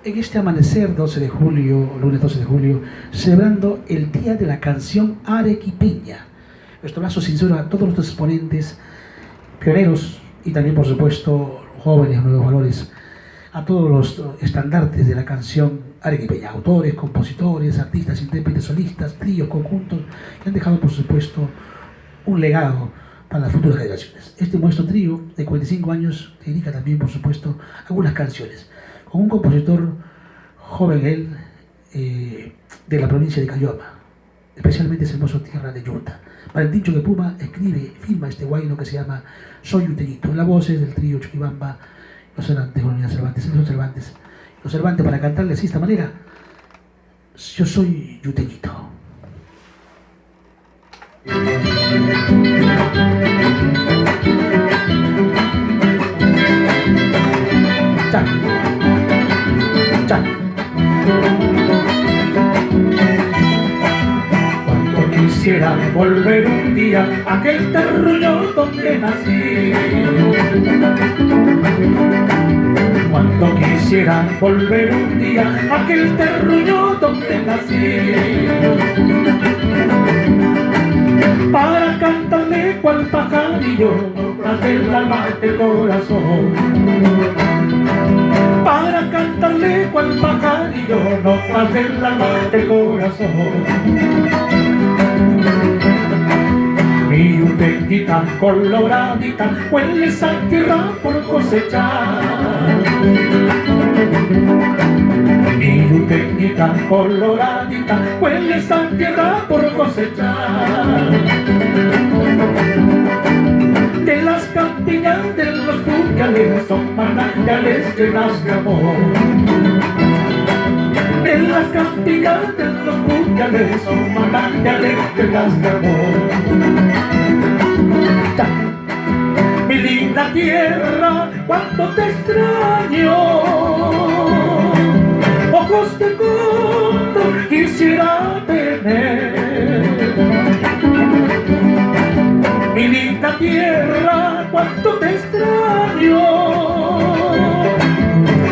En este amanecer 12 de julio, lunes 12 de julio, celebrando el Día de la Canción Arequipeña. Nuestro abrazo sincero a todos los exponentes, pioneros y también, por supuesto, jóvenes, nuevos valores, a todos los estandartes de la canción arequipeña, autores, compositores, artistas, intérpretes, solistas, tríos, conjuntos, que han dejado, por supuesto, un legado para las futuras generaciones. Este nuestro trío de 45 años dedica también, por supuesto, algunas canciones, con un compositor joven él, de la provincia de Caylloma, especialmente ese hermoso tierra de Yurta. Valentín Choquepuma escribe, firma este guayno que se llama Soy Yuteñito. En la voz es del trío Chuquibamba, los Cervantes, los Cervantes para cantarles de esta manera: yo soy yuteñito. Cha, cha. Cuando quisiera volver un día a aquel terruño donde nací, cuando quisiera volver un día a aquel terruño donde nací, para cantarle cual pajarillo del alma del corazón, para cantarle cual pajarillo notas del alma del corazón. Mi yuteñita coloradita huele esa tierra por cosechar, mi yuteñita coloradita huele esa tierra por cosechar. De las campiñas de los puñales son manantiales llenas de amor, de las campiñas de los puñales son manantiales llenas de amor. Mi linda tierra, cuánto te extraño, ojos de cóndor quisiera tener. Mi linda tierra, cuánto te extraño,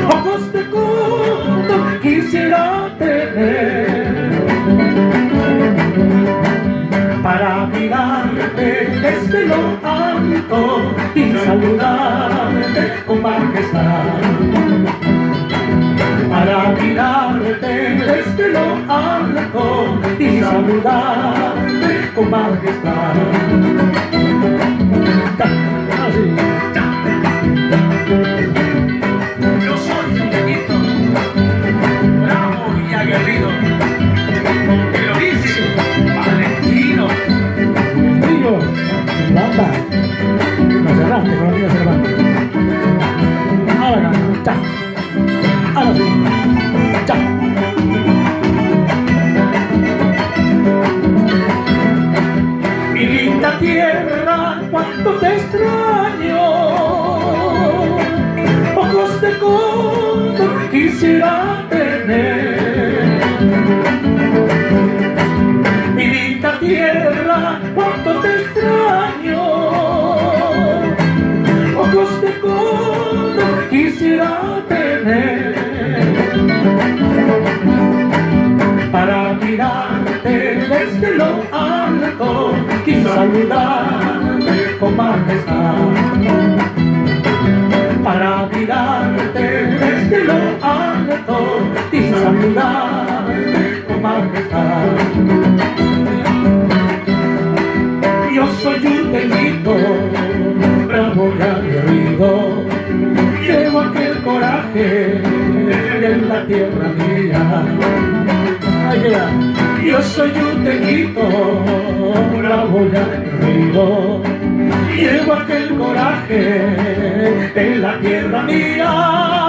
ojos de cóndor quisiera tener, para mirarte desde lo alto y saludarte con majestad, para mirarte desde lo alto y saludarte con majestad. Yo soy yuteñito, bravo y aguerrido, que lo dice Valentino. Trío, Bamba, nos cerraste con los Cervantes. Ahora, cha, ahora sí, cha. Mi linda tierra, cuánto te extraño, ojos de cóndor quisiera tener. Mi linda tierra, cuánto te extraño, ojos de cóndor quisiera tener, para mirarte desde lo alto y saludarte con majestad, para mirarte desde lo alto y saludarte con majestad. Yo soy yuteñito, bravo y aguerrido, llevo aquel coraje de la tierra mía. Yo soy yuteñito, bravo y aguerrido, llevo aquel coraje de la tierra mía.